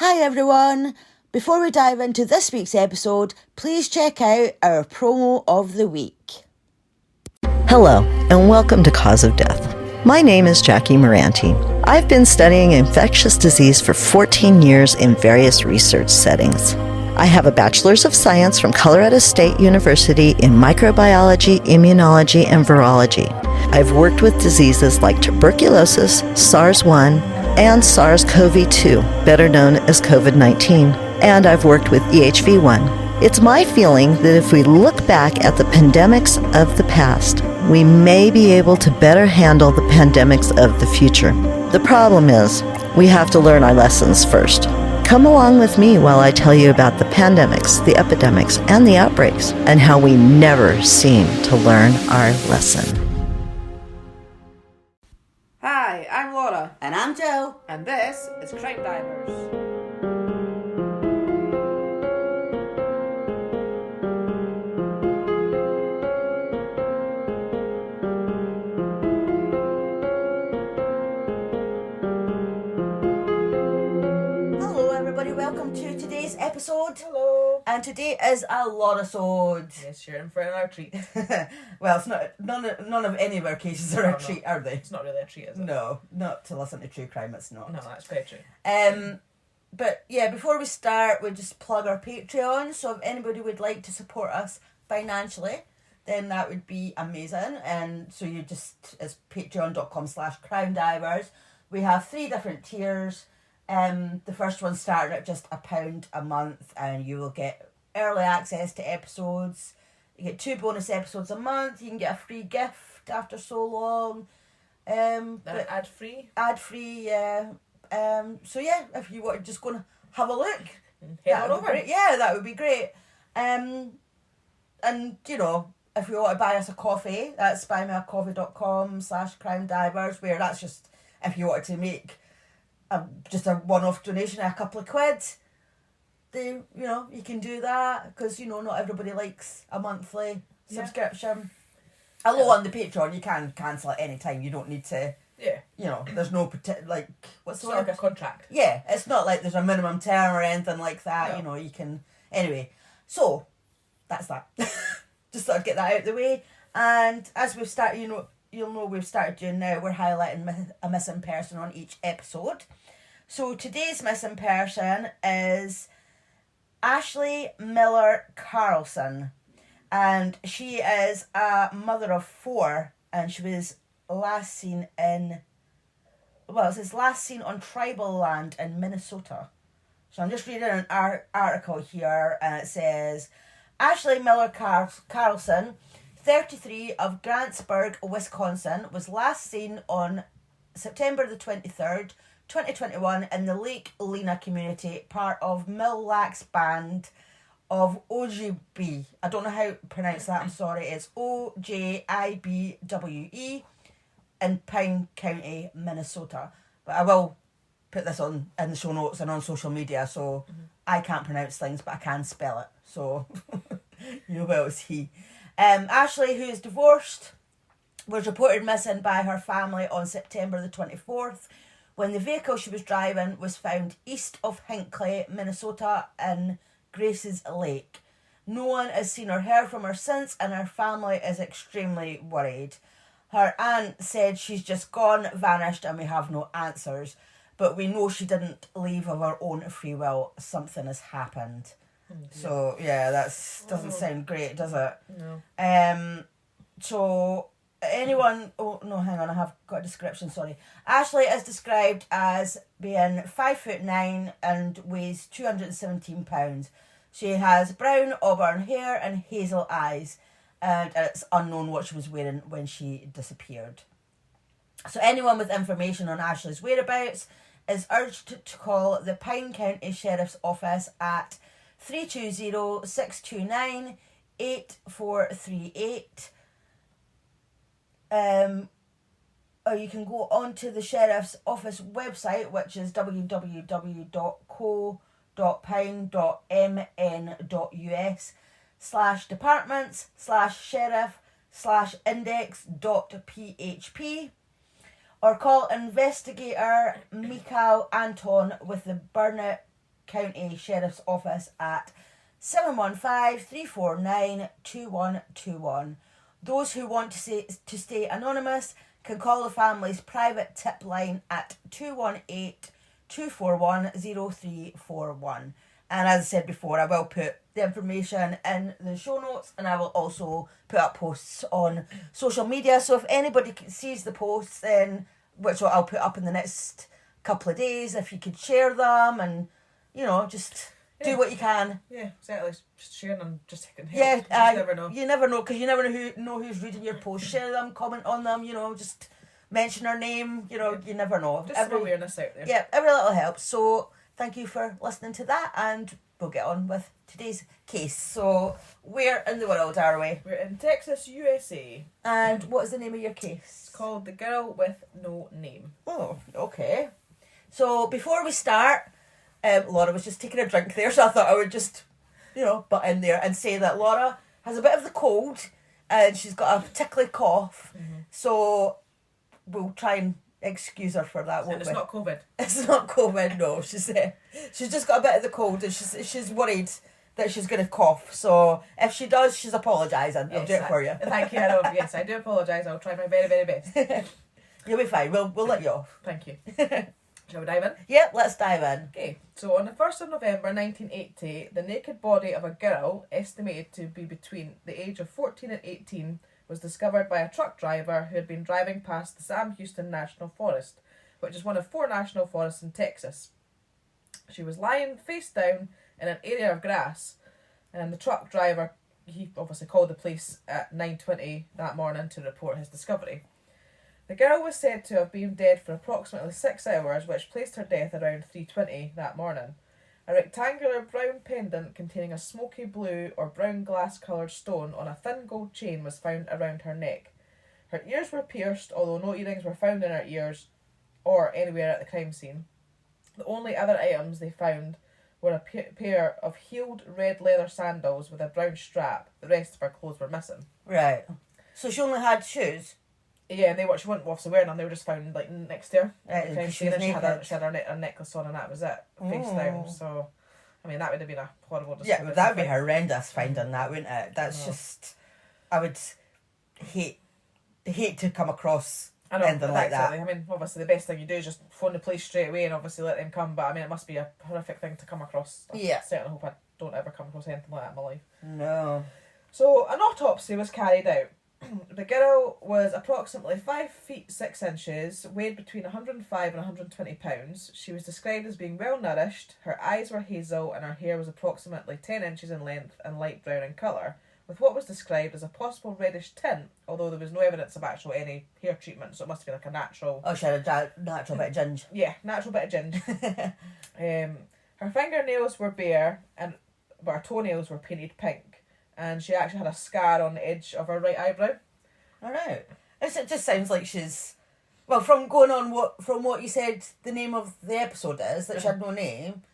Hi everyone! Before we dive into this week's episode, please check out our promo of the week. Hello, and welcome to Cause of Death. My name is Jackie Moranti. I've been studying infectious disease for 14 years in various research settings. I have a Bachelor's of Science from Colorado State University in microbiology, immunology, and virology. I've worked with diseases like tuberculosis, SARS-1, and SARS-CoV-2, better known as COVID-19, and I've worked with EHV1. It's my feeling that if we look back at the pandemics of the past, we may be able to better handle the pandemics of the future. The problem is, we have to learn our lessons first. Come along with me while I tell you about the pandemics, the epidemics, and the outbreaks, and how we never seem to learn our lesson. Hi, I'm Laura. And I'm Jo. And this is CrimeDivers. Hello everybody, welcome to today's episode. Hello. And today is a Laura-sode. Yes, you're in for another treat. Well, it's not none of any of our cases are a treat, are they? It's not really a treat, is it? No, not to listen to true crime, it's not. No, that's very true. But yeah, before we start, we just plug our Patreon. So if anybody would like to support us financially, then that would be amazing. And so you just, it's patreon.com/CrimeDivers. We have 3 different tiers. The first one starting at just £1 a month, and you will get early access to episodes. You get 2 bonus episodes a month. You can get a free gift after so long. Ad free? Ad free, yeah. So yeah, if you want to just go and have a look, Head on over. Great. Yeah, that would be great. And you know, if you want to buy us a coffee, that's buymeacoffee.com/CrimeDivers, where that's just if you wanted to make just a one-off donation of a couple of quid. You can do that, because not everybody likes a monthly subscription. Although on the Patreon you can cancel at any time. You don't need to. Yeah. There's no what's It's the not word? like a contract. Yeah, it's not like there's a minimum term or anything like that. No. You can anyway. So that's that. Just thought I'd get that out of the way. And as we've started, you'll know we've started doing now. We're highlighting a missing person on each episode. So today's missing person is Ashley Miller Carlson, and she is a mother of 4, and she was last seen it says last seen on tribal land in Minnesota. So I'm just reading an article here, and it says Ashley Miller Carlson, 33, of Grantsburg, Wisconsin, was last seen on September the 23rd, 2021 in the Lake Lena community, part of Mill Lacs Band of OJB. I don't know how to pronounce that, I'm sorry. It's OJIBWE in Pine County, Minnesota. But I will put this on in the show notes and on social media, so I can't pronounce things, but I can spell it. So, well, it's he. Ashley, who is divorced, was reported missing by her family on September the 24th, when the vehicle she was driving was found east of Hinckley, Minnesota, in Grace's Lake. No one has seen or heard from her since, and her family is extremely worried. Her aunt said she's just gone, vanished, and we have no answers. But we know she didn't leave of her own free will. Something has happened. So, yeah, that doesn't sound great, does it? No. So, anyone... Oh, no, hang on, I have got a description, sorry. Ashley is described as being 5'9" and weighs 217 pounds. She has brown auburn hair and hazel eyes, and it's unknown what she was wearing when she disappeared. So anyone with information on Ashley's whereabouts is urged to call the Pine County Sheriff's Office at 320-629-8438. Or you can go onto the Sheriff's Office website, which is www.co.pine.mn.us/departments/sheriff/index.php, or call Investigator Mikal Anton with the Burnett County Sheriffs Office at 715-349-2121. Those who want to stay anonymous can call the family's private tip line at 218-241-0341. And as I said before, I will put the information in the show notes, and I will also put up posts on social media. So if anybody sees the posts, then which I'll put up in the next couple of days, if you could share them and, you know, just do what you can. Yeah, exactly. Just sharing them, just taking help. Yeah, You just never know. You never know, because you never know who's reading your post. Share them, comment on them, you know, just mention their name, you know, you never know. Just some awareness out there. Yeah, every little helps. So thank you for listening to that, and we'll get on with today's case. So where in the world are we? We're in Texas, USA. And what is the name of your case? It's called The Girl with No Name. Oh, okay. So before we start, Laura was just taking a drink there, so I thought I would just, you know, butt in there and say that Laura has a bit of the cold and she's got a tickly cough. Mm-hmm. So we'll try and excuse her for that, won't And it's we? not COVID. It's not COVID, no. She's just got a bit of the cold, and she's worried that she's going to cough. So if she does, she's apologising. I'll do it for you. Thank you. Yes, I do apologise. I'll try my very, very best. You'll be fine. We'll let you off. Thank you. Shall we dive in? Yep, let's dive in. Okay, so on the 1st of November 1980, the naked body of a girl, estimated to be between the age of 14 and 18, was discovered by a truck driver who had been driving past the Sam Houston National Forest, which is one of 4 national forests in Texas. She was lying face down in an area of grass, and the truck driver, he obviously called the police at 9:20 that morning to report his discovery. The girl was said to have been dead for approximately 6 hours, which placed her death around 3:20 that morning. A rectangular brown pendant containing a smoky blue or brown glass-coloured stone on a thin gold chain was found around her neck. Her ears were pierced, although no earrings were found in her ears or anywhere at the crime scene. The only other items they found were a pair of heeled red leather sandals with a brown strap. The rest of her clothes were missing. Right. So she only had shoes? Yeah, and she wasn't obviously wearing them. They were just found like next to her. Right, Crime she scene, was and she had naked. her necklace on, and that was it, face down. So, I mean, that would have been a horrible. Yeah, that would be horrendous finding that, wouldn't it? That's just, I would hate to come across anything like that. I mean, obviously, the best thing you do is just phone the police straight away and obviously let them come. But I mean, it must be a horrific thing to come across. Yeah. I certainly hope I don't ever come across anything like that in my life. No. So, an autopsy was carried out. The girl was approximately 5 feet 6 inches, weighed between 105 and 120 pounds. She was described as being well nourished. Her eyes were hazel and her hair was approximately 10 inches in length and light brown in colour, with what was described as a possible reddish tint, although there was no evidence of actual any hair treatment, so it must have been like a natural... Oh, she had a natural bit of ginge. Yeah, natural bit of ginge. Her fingernails were bare, but her toenails were painted pink. And she actually had a scar on the edge of her right eyebrow. All right. It just sounds like she's... Well, from what you said the name of the episode is, that she had no name,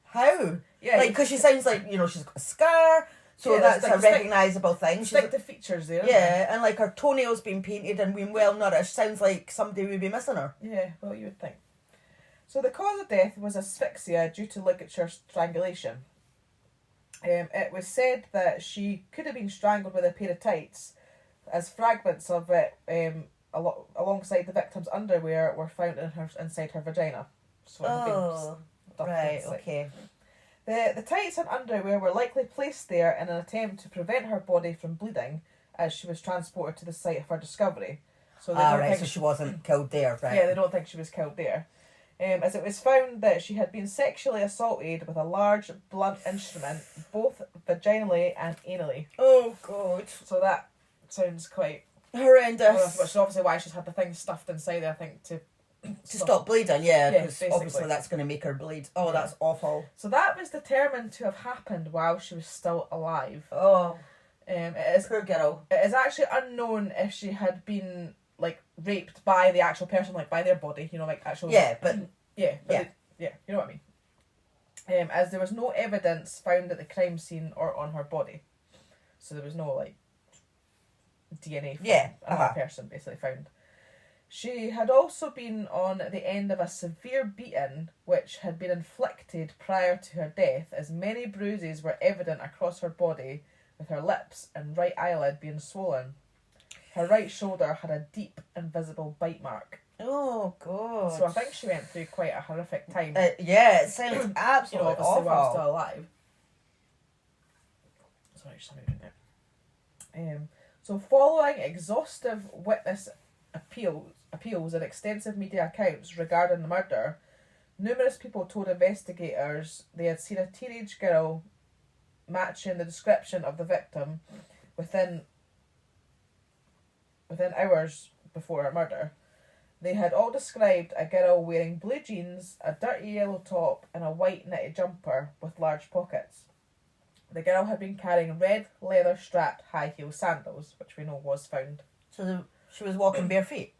how? Yeah. Like, because she sounds like, you know, she's got a scar, so Yeah, that's like a recognisable thing. Stick the features there. Yeah, and like her toenails being painted and being well nourished sounds like somebody would be missing her. Yeah, well, you would think. So the cause of death was asphyxia due to ligature strangulation. It was said that she could have been strangled with a pair of tights, as fragments of it alongside the victim's underwear were found inside her vagina. So right, okay. The tights and underwear were likely placed there in an attempt to prevent her body from bleeding as she was transported to the site of her discovery. So so she wasn't killed there, right? Yeah, they don't think she was killed there. As it was found that she had been sexually assaulted with a large blunt instrument, both vaginally and anally. Oh, God. So that sounds quite horrendous. Which is obviously why she's had the thing stuffed inside her, I think, to stop bleeding, yeah, because basically. obviously that's going to make her bleed. Oh, that's awful. So that was determined to have happened while she was still alive. Oh, poor girl. It is actually unknown if she had been like raped by the actual person, like by their body, you know, like actual. Yeah, but you know what I mean. As there was no evidence found at the crime scene or on her body, so there was no like DNA from another person basically found. She had also been on the end of a severe beating which had been inflicted prior to her death, as many bruises were evident across her body, with her lips and right eyelid being swollen. Her right shoulder had a deep and visible bite mark. Oh, God. So I think she went through quite a horrific time. Yeah, it sounds absolutely obviously awful. while still alive. Sorry, just let me drink that. So following exhaustive witness appeals and extensive media accounts regarding the murder, numerous people told investigators they had seen a teenage girl matching the description of the victim within hours before her murder. They had all described a girl wearing blue jeans, a dirty yellow top, and a white knitted jumper with large pockets. The girl had been carrying red leather-strapped high-heel sandals, which we know was found. So she was walking bare feet?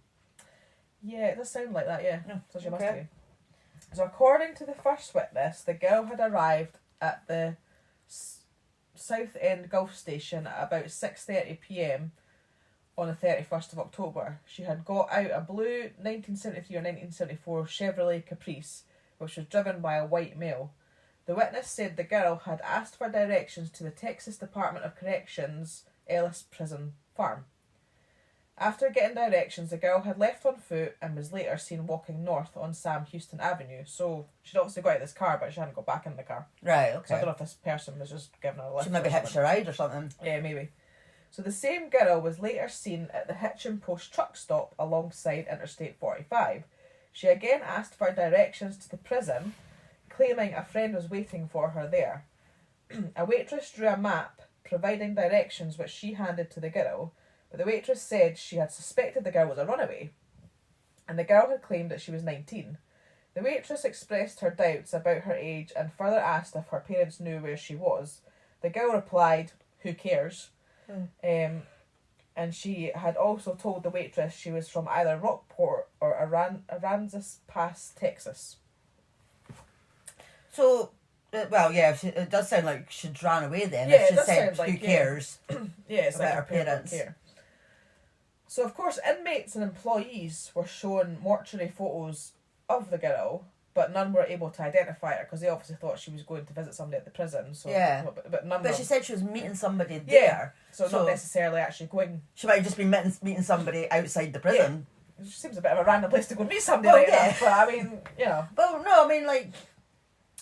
Yeah, it does sound like that, yeah. Yeah. So she must be. So according to the first witness, the girl had arrived at the South End Gulf Station at about 6:30 p.m. on the 31st of October. She had got out a blue 1973 or 1974 Chevrolet Caprice, which was driven by a white male. The witness said the girl had asked for directions to the Texas Department of Corrections Ellis Prison Farm. After getting directions, the girl had left on foot and was later seen walking north on Sam Houston Avenue. So she'd obviously got out of this car, but she hadn't got back in the car. Right, So I okay. don't know if this person was just giving her a lift. She maybe or hitched something. a ride or something. Yeah, maybe. So the same girl was later seen at the Hitchin Post truck stop alongside Interstate 45. She again asked for directions to the prison, claiming a friend was waiting for her there. A waitress drew a map providing directions which she handed to the girl, but the waitress said she had suspected the girl was a runaway, and the girl had claimed that she was 19. The waitress expressed her doubts about her age and further asked if her parents knew where she was. The girl replied, "Who cares?" And she had also told the waitress she was from either Rockport or Aransas Pass, Texas. So, well, yeah, it does sound like she'd ran away then. Yeah, if it she does said, sound who like, cares? Yeah, it's About like her parents. Care. So, of course, inmates and employees were shown mortuary photos of the girl, but none were able to identify her because they obviously thought she was going to visit somebody at the prison. So, Yeah. But none. But of she them. said she was meeting somebody Yeah. there. So not necessarily actually going. She might have just been meeting somebody outside the prison. It seems a bit of a random place to go meet somebody Well, like yeah. that. But I mean, you know. Well, no, I mean, like,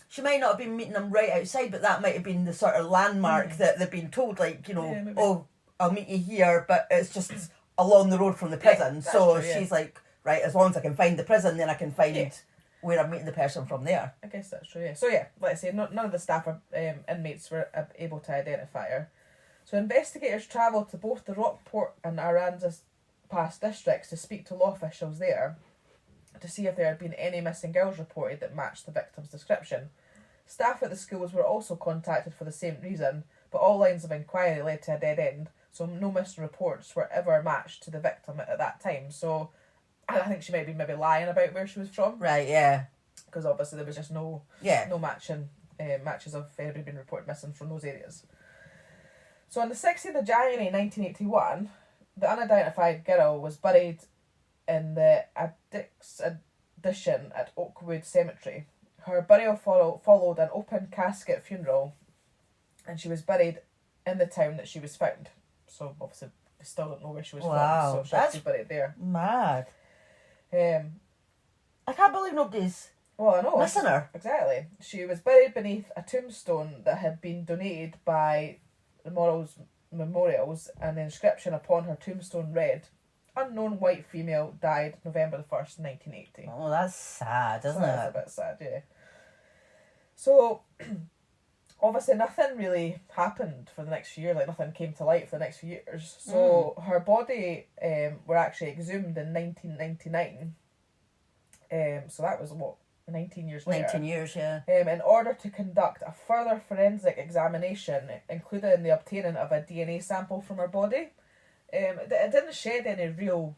she might not have been meeting them right outside, but that might have been the sort of landmark that they've been told, like, you know, Yeah, maybe. oh, I'll meet you here, but it's just along the road from the prison. that's So true, yeah. she's like, right, as long as I can find the prison, then I can find Yeah. where I'm meeting the person from there. I guess that's true, yeah. So, yeah, like I say, none of the staff or inmates were able to identify her. So, investigators travelled to both the Rockport and Aransas Pass districts to speak to law officials there to see if there had been any missing girls reported that matched the victim's description. Staff at the schools were also contacted for the same reason, but all lines of inquiry led to a dead end, so no missing reports were ever matched to the victim at that time. So, I think she might be maybe lying about where she was from. Right, yeah. Because obviously there was just no matches of anybody being reported missing from those areas. So on the 16th of January 1981, the unidentified girl was buried in the Addicks Addition at Oakwood Cemetery. Her burial followed an open casket funeral, and she was buried in the town that she was found. So obviously we still don't know where she was Wow, from, so she that's was buried there. Mad. I can't believe nobody's Well, I know. missing her. Exactly. She was buried beneath a tombstone that had been donated by the Morals Memorials, and the inscription upon her tombstone read, "Unknown white female died November the 1st, 1980. Oh, that's sad, isn't That's a it? bit sad, yeah. So, obviously nothing really happened for the next few years, like nothing came to light for the next few years. So her body were actually exhumed in 1999. So that was, 19 years later. 19 years, yeah. In order to conduct a further forensic examination, including the obtaining of a DNA sample from her body. It didn't shed any real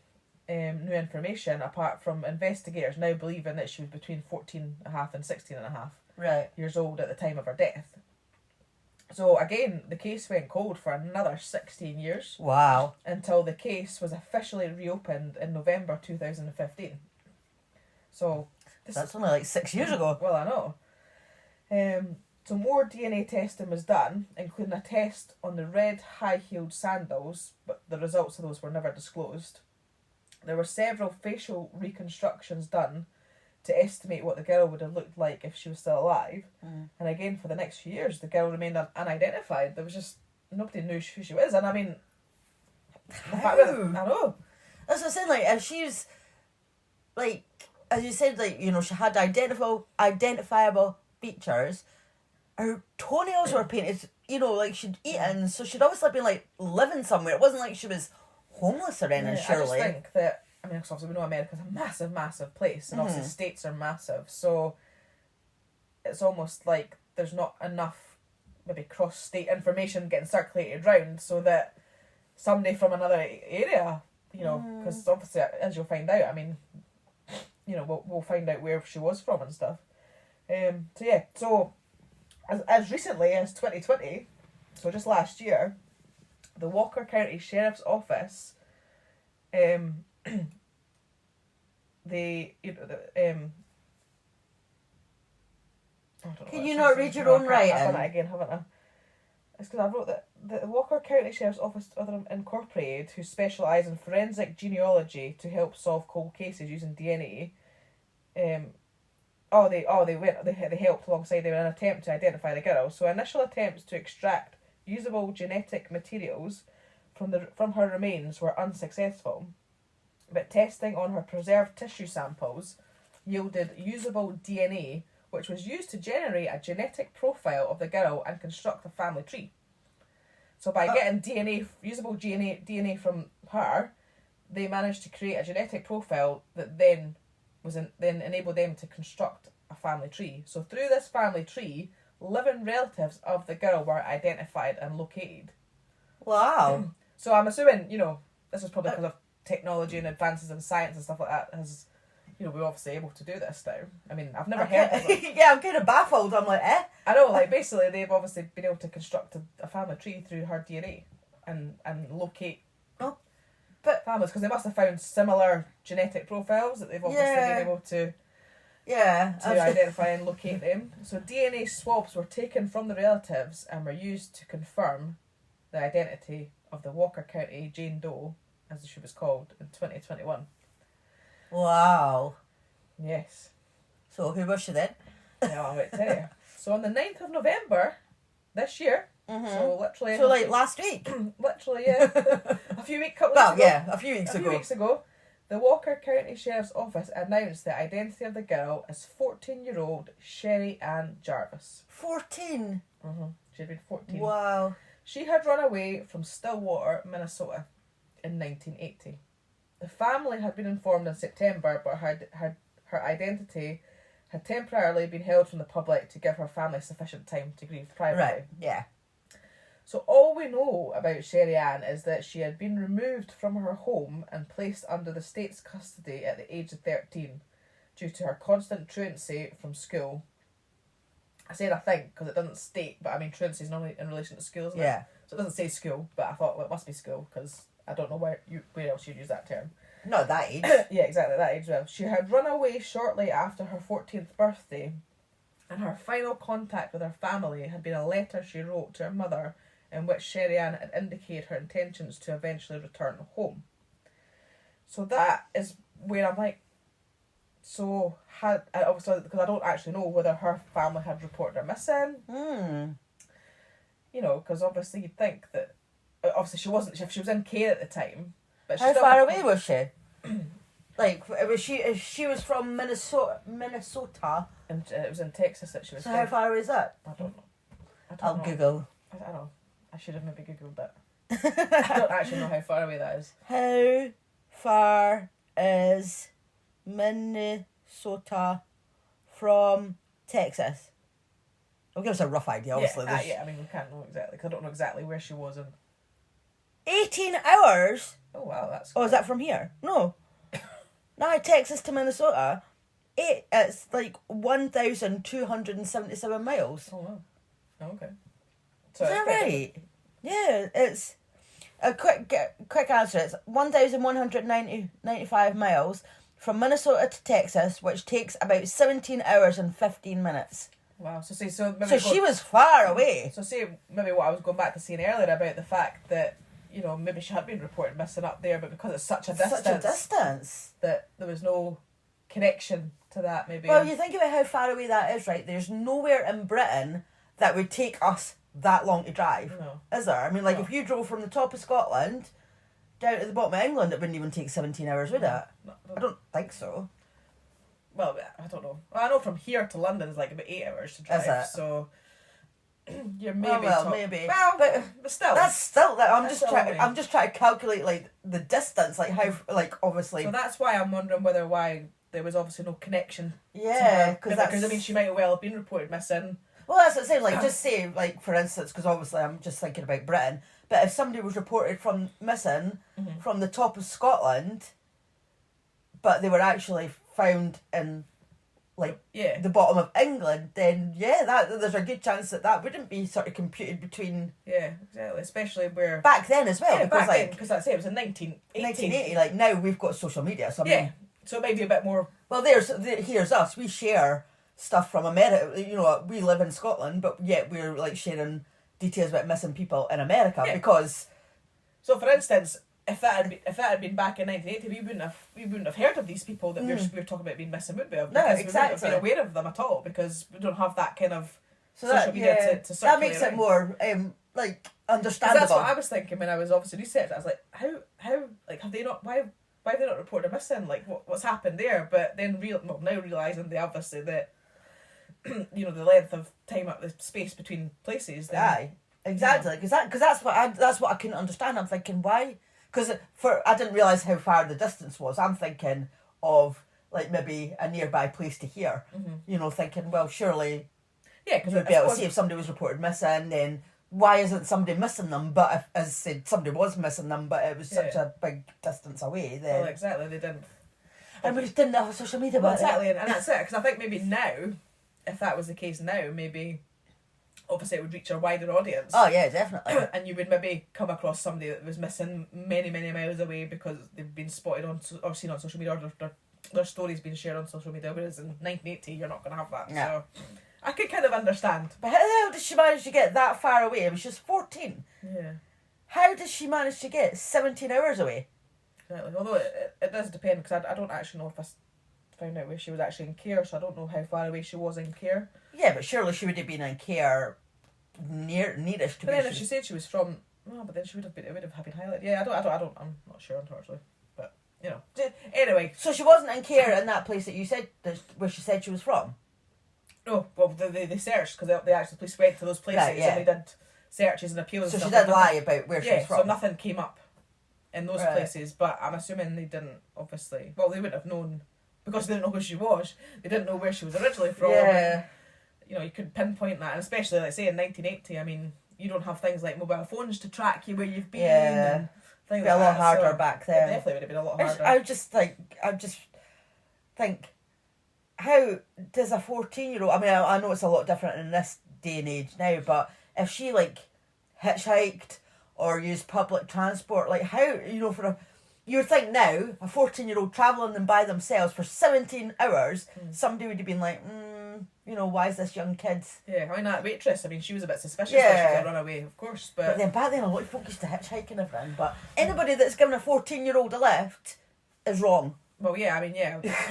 new information apart from investigators now believing that she was between 14 and a half and 16 and a half Right. years old at the time of her death. So again, the case went cold for another 16 years. Wow. Until the case was officially reopened in November 2015. So that's only like 6 years ago. Well, I know. So more DNA testing was done, including a test on the red high-heeled sandals, but the results of those were never disclosed. There were several facial reconstructions done to estimate what the girl would have looked like if she was still alive. And again, for the next few years, the girl remained unidentified. There was just, nobody knew who she was. And I mean, the fact that, I know. That's what I'm saying, like, and she's, like, as you said, like, you know, she had identifiable features. Her toenails were painted, you know, like she'd eaten, so she'd obviously been, like, living somewhere. It wasn't like she was homeless or anything, surely. I just think that, I mean, obviously we know America's a massive, massive place, and obviously states are massive, so it's almost like there's not enough maybe cross-state information getting circulated around so that somebody from another area, you know, because obviously, as you'll find out, I mean, you know, we'll find out where she was from and stuff. So as recently as 2020, so just last year, the Walker County Sheriff's Office, Can you not read your own writing? I've done it again, haven't I? It's because I wrote that the Walker County Sheriff's Office Incorporated, who specialise in forensic genealogy to help solve cold cases using DNA, they helped alongside them in an attempt to identify the girl. So initial attempts to extract usable genetic materials from her remains were unsuccessful, but testing on her preserved tissue samples yielded usable DNA, which was used to generate a genetic profile of the girl and construct a family tree. So by getting usable DNA from her, they managed to create a genetic profile that then enabled them to construct a family tree. So through this family tree, living relatives of the girl were identified and located. Wow. So I'm assuming, you know, this is probably because of technology and advances in science and stuff like that has, you know, we're obviously able to do this now. I mean, I've never heard of it. Yeah, I'm kind of baffled. I'm like, eh? I know, like, basically they've obviously been able to construct a family tree through her DNA and locate families, because they must have found similar genetic profiles that they've obviously been able to identify and locate them. So DNA swabs were taken from the relatives and were used to confirm the identity of the Walker County Jane Doe, as she was called, in 2021. Wow. Yes. So who was she then? Yeah, I'll wait to tell you. So on the 9th of November this year, so literally... So like last week? Literally, yeah. a few weeks ago. A few weeks ago. The Walker County Sheriff's Office announced the identity of the girl as 14-year-old Sherri Ann Jarvis. 14? She'd been 14. Wow. She had run away from Stillwater, Minnesota in 1980. The family had been informed in September, but her identity had temporarily been held from the public to give her family sufficient time to grieve privately. Right, yeah. So all we know about Sherri Ann is that she had been removed from her home and placed under the state's custody at the age of 13 due to her constant truancy from school. I said I think because it doesn't state, but I mean truancy is normally in relation to school, isn't it? Yeah. So it doesn't say school, but I thought, well, it must be school because I don't know where else you'd use that term. Not that age. Yeah, exactly, that age. Well, she had run away shortly after her 14th birthday, and her final contact with her family had been a letter she wrote to her mother in which Sherri Ann had indicated her intentions to eventually return home. So that is where I'm like, so obviously, because I don't actually know whether her family had reported her missing. You know, because obviously you'd think that, obviously she was in care at the time. But how far away was she? Like, she was from Minnesota, and it was in Texas that she was. So how far away is that? I don't know. I'll Google. I don't know. I should have maybe Googled that. I don't actually know how far away that is. How far is Minnesota from Texas? I'll give us a rough idea, obviously. I mean, we can't know exactly, because I don't know exactly where she was. 18 hours? Oh, wow, that's... Oh, is that from here? No. Now, Texas to Minnesota, it's like 1,277 miles. Oh, wow. Oh, okay. So Is that right? Yeah, it's a quick answer. It's 1,195 miles from Minnesota to Texas, which takes about 17 hours and 15 minutes. Wow. So she was far away. So say maybe what I was going back to saying earlier about the fact that, you know, maybe she had been reported missing up there, but because it's such a distance that there was no connection to that, maybe. Well, you think about how far away that is, right? There's nowhere in Britain that would take us that long to drive. No. Is there? I mean, like, No. if you drove from the top of Scotland down to the bottom of England, it wouldn't even take 17 hours, would it? No, I don't think so. Well, I don't know. Well, I know from here to London is like about 8 hours to drive. Is it? So you're maybe maybe. Well, but still. That's still that. I'm That's just still trying. away. I'm just trying to calculate like the distance, like how, like obviously. So that's why I'm wondering why there was obviously no connection. Yeah, because I mean she might well have been reported missing. Well, that's what I'm saying. Like, just say, like, for instance, because obviously I'm just thinking about Britain. But if somebody was reported from missing from the top of Scotland, but they were actually found in, like, the bottom of England, then there's a good chance that wouldn't be sort of computed between. Yeah, exactly. Especially where back then as well. Yeah, because back like then, because that's it. It was in 1980. 1980. Like now we've got social media, so I mean, so it might be a bit more. Well, here's us. We share stuff from America. You know, we live in Scotland, but yet we're like sharing details about missing people in America because. So, for instance, if that had been back in 1980, we wouldn't have heard of these people that we're talking about being missing, would we? Because no, exactly. We wouldn't have been aware of them at all because we don't have that kind of social media to circulate. That makes it more like understandable. That's what I was thinking when I was obviously researching. I was like, how like have they not why have they not reported a missing? Like what's happened there? But then now realising they obviously that you know the length of time up the space between places. Then, aye, exactly. Because that's what I couldn't understand. I'm thinking why. Because I didn't realise how far the distance was. I'm thinking of like maybe a nearby place to here. You know, thinking well surely. Yeah, because you'd be able to see if somebody was reported missing. Then why isn't somebody missing them? But if, as I said, somebody was missing them, but it was such a big distance away. Then exactly they didn't. And we just didn't have social media. Well, exactly, and that's it. Because I think maybe now, if that was the case now, maybe obviously it would reach a wider audience. Oh yeah, definitely. And you would maybe come across somebody that was missing many, many miles away because they've been spotted on or seen on social media, or their stories being shared on social media. Whereas in 1980, you're not going to have that. No. So I could kind of understand. But how the hell did she manage to get that far away? It was just 14. Yeah. How did she manage to get 17 hours away? Exactly. Although it does depend, because I don't actually know if I found out where she was actually in care, so I don't know how far away she was in care. Yeah, but surely she would have been in care nearish to. But then if she said she was from, but then she would have been. It would have been highlighted. Yeah, I don't. I'm not sure, unfortunately. But you know, anyway. So she wasn't in care in that place that you said where she said she was from. No, well they searched because they actually police went to those places and they did searches and appeals. So and she stuff, did lie about where she was from. So nothing came up in those places. But I'm assuming they didn't. Obviously, well, they wouldn't have known because they didn't know who she was. They didn't know where she was originally from. Yeah. You know, you could pinpoint that, and especially, like say, in 1980, I mean, you don't have things like mobile phones to track you where you've been. Yeah, and things it'd be a lot harder back then. It definitely would have been a lot harder. I just think, how does a 14-year-old? I mean, I know it's a lot different in this day and age now, but if she like hitchhiked or used public transport, like how you would think now a 14-year-old travelling them by themselves for 17 hours, somebody would have been like, why is this young kid? Yeah, I mean that waitress. I mean, she was a bit suspicious that she could run away, of course. But then back then, a lot of folk used to hitchhike and everything. But anybody that's given a 14-year-old a lift is wrong. Well, yeah, I mean,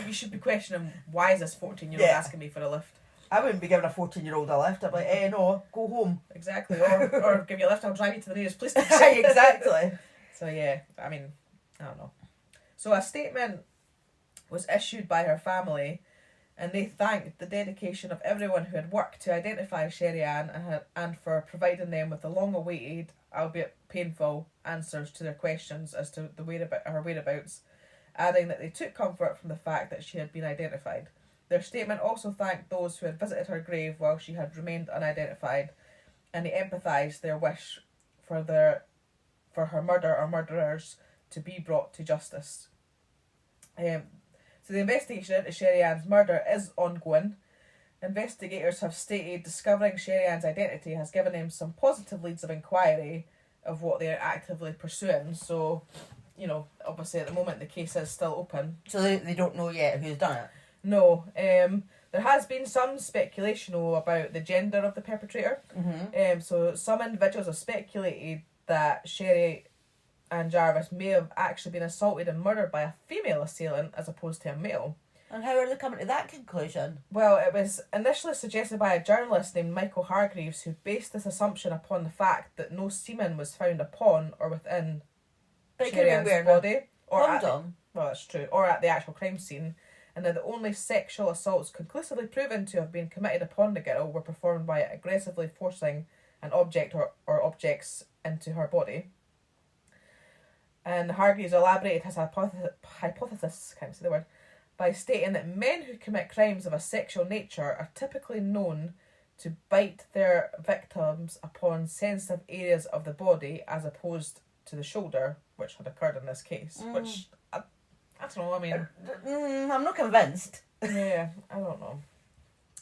you should be questioning why is this 14-year-old asking me for a lift. I wouldn't be giving a 14-year-old a lift. I'd be like, no, go home. Exactly, or give you a lift. I'll drive you to the nearest police station. Exactly. So yeah, I mean, I don't know. So a statement was issued by her family, and they thanked the dedication of everyone who had worked to identify Sherri Ann and for providing them with the long-awaited, albeit painful, answers to their questions as to her whereabouts, adding that they took comfort from the fact that she had been identified. Their statement also thanked those who had visited her grave while she had remained unidentified, and they empathised their wish for her murder or murderers to be brought to justice. So the investigation into Sherri Ann's murder is ongoing, Investigators have stated discovering Sherri Ann's identity has given them some positive leads of inquiry of what they're actively pursuing. So, obviously at the moment the case is still open. So they don't know yet who's done it? No. There has been some speculation about the gender of the perpetrator. Mm-hmm. So some individuals have speculated that Sherri Ann Jarvis may have actually been assaulted and murdered by a female assailant as opposed to a male. And how are they coming to that conclusion? Well, it was initially suggested by a journalist named Michael Hargreaves, who based this assumption upon the fact that no semen was found upon or within Sherri Ann's body. Condom? Well, that's true. Or at the actual crime scene. And that the only sexual assaults conclusively proven to have been committed upon the girl were performed by aggressively forcing an object or objects into her body. And Hargreaves elaborated his hypothesis, can't say the word, by stating that men who commit crimes of a sexual nature are typically known to bite their victims upon sensitive areas of the body as opposed to the shoulder, which had occurred in this case, which... I don't know, I mean... I'm not convinced. Yeah, I don't know.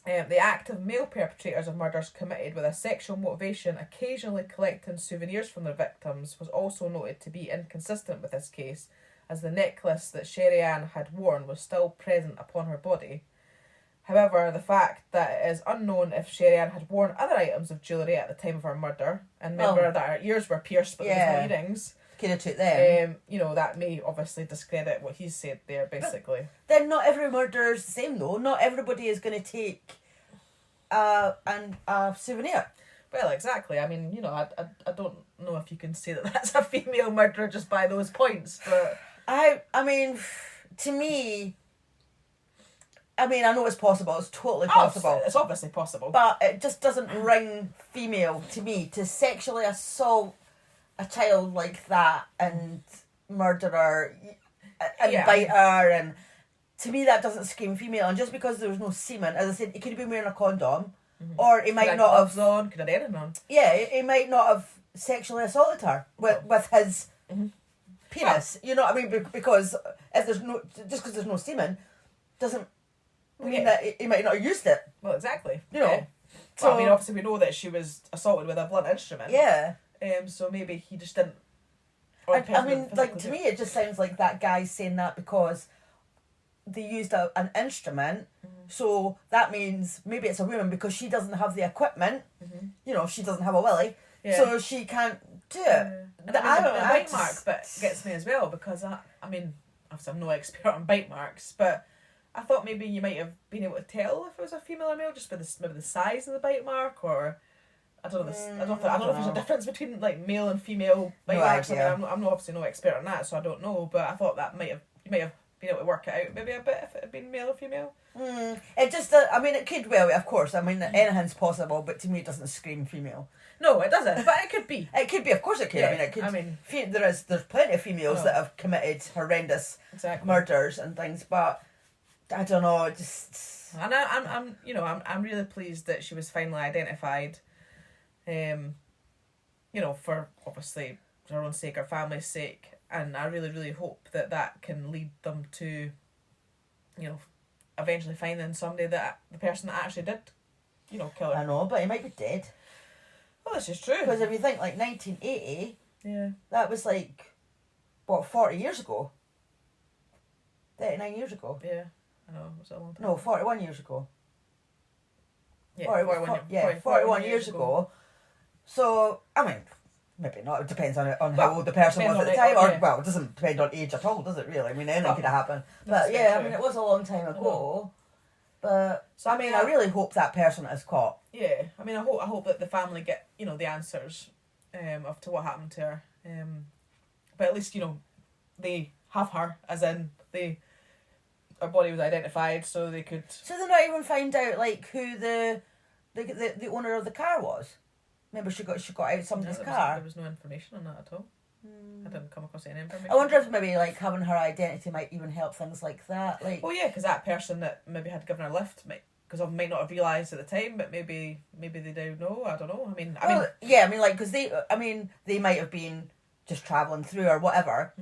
The act of male perpetrators of murders committed with a sexual motivation occasionally collecting souvenirs from their victims was also noted to be inconsistent with this case, as the necklace that Sherri Ann had worn was still present upon her body. However, the fact that it is unknown if Sherri Ann had worn other items of jewellery at the time of her murder, and remember that her ears were pierced but there was no earrings... Could have took them. That may obviously discredit what he said there, basically. But then not every murder is the same, though. Not everybody is going to take a souvenir. Well, exactly. I mean, I don't know if you can say that that's a female murderer just by those points, but... I mean, to me... I mean, I know it's possible. It's totally possible. It's obviously possible. But it just doesn't ring female to me. To sexually assault a child like that and murder her and bite her, and to me that doesn't scream female. And just because there was no semen, as I said, he could have been wearing a condom, or he might not have on, could have anything on. Yeah, he might not have sexually assaulted her with his penis. You know what I mean? Because if there's because there's no semen, doesn't mean that he might not have used it. Well, exactly. You know. Yeah. So I mean, obviously we know that she was assaulted with a blunt instrument. Yeah. So maybe he just didn't. I mean, like, to me, it just sounds like that guy's saying that because they used an instrument, so that means maybe it's a woman because she doesn't have the equipment. She doesn't have a willy, so she can't do it. And the bite mark bit gets me as well, because I mean, obviously I'm no expert on bite marks, but I thought maybe you might have been able to tell if it was a female or male just by maybe the size of the bite mark, or I don't know. I don't know if there's a difference between like male and female bite marks. I mean, I'm not obviously no expert on that, so I don't know. But I thought that you might have been able to work it out maybe a bit if it had been male or female. It just, I mean, it could well, of course. I mean, anything's possible, but to me, it doesn't scream female. No, it doesn't. But it could be. It could be, of course, it could. Yeah, I mean, there's plenty of females that have committed horrendous murders and things, but I don't know. Just, and I'm really pleased that she was finally identified. For obviously her own sake, her family's sake, and I really, really hope that can lead them to, eventually finding somebody that the person that actually did, kill her. I know, but he might be dead. Well, this is true. Because if you think, like, 1980, that was like, 40 years ago? 39 years ago? Yeah, I know, it was a long time. No, 41 years ago. Yeah, 41 years ago. So, I mean, maybe not. It depends on how old the person was at the time. It doesn't depend on age at all, does it, really? I mean, anything could have happened. But, I mean, it was a long time ago. But, so, I mean, I really hope that person is caught. Yeah, I mean, I hope that the family get, the answers of to what happened to her. But at least, they have her, as in, her body was identified, so they could... So they not even find out, like, who the owner of the car was? Remember, she got out somebody's car. There was no information on that at all. I didn't come across any information. I wonder if maybe, like, having her identity might even help things like that. Like, well, yeah, because that person that maybe had given her a lift might not have realised at the time, but maybe they do know. I don't know. Because they might have been just travelling through or whatever,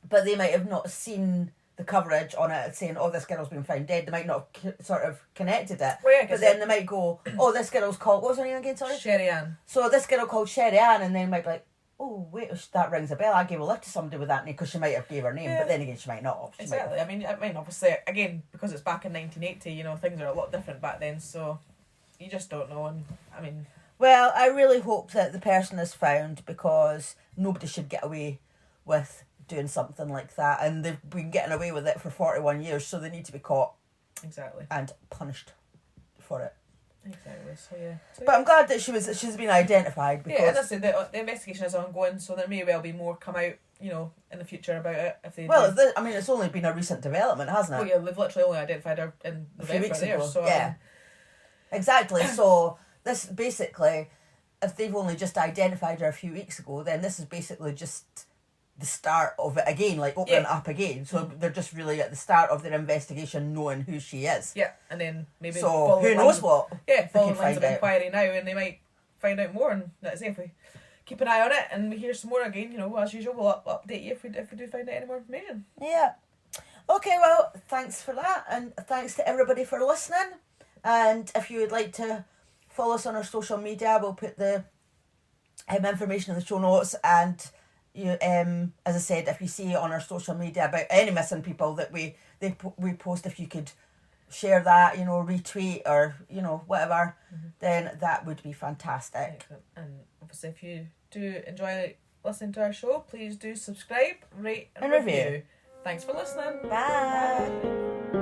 but they might have not seen the coverage on it saying, oh, this girl's been found dead, they might not have sort of connected it. Well, yeah, but then they might go, oh, this girl's called, what was her name again, sorry? Sherri Ann. So this girl called Sherri Ann, and then might be like, oh, wait, that rings a bell. I gave a lift to somebody with that name, because she might have gave her name, but then again, she might not have. Exactly. I mean, obviously, again, because it's back in 1980, you know, things are a lot different back then, so you just don't know. And I mean, well, I really hope that the person is found, because nobody should get away with doing something like that, and they've been getting away with it for 41 years, so they need to be caught. Exactly. And punished for it. Exactly. So yeah. But I'm glad that she's been identified, because and that's it, the investigation is ongoing, so there may well be more come out, you know, in the future about it if they. Well, I mean, it's only been a recent development, hasn't it? Well, yeah, they've literally only identified her in a few November weeks there, ago. so yeah, exactly. So this basically, if they've only just identified her a few weeks ago, then this is basically just the start of it again, like opening it up again. So they're just really at the start of their investigation, knowing who she is. Yeah, and then maybe so who knows what? Yeah, following lines of inquiry now, and they might find out more. And let's say if we keep an eye on it and we hear some more again, you know, as usual, we'll update you if we do find out any more information. Yeah. Okay, well, thanks for that, and thanks to everybody for listening. And if you would like to follow us on our social media, we'll put the information in the show notes. And you, as I said, if you see on our social media about any missing people that we post, if you could share that, you know, retweet or, you know, whatever, then that would be fantastic. Excellent. And obviously, if you do enjoy listening to our show, please do subscribe, rate and review. Thanks for listening. Bye.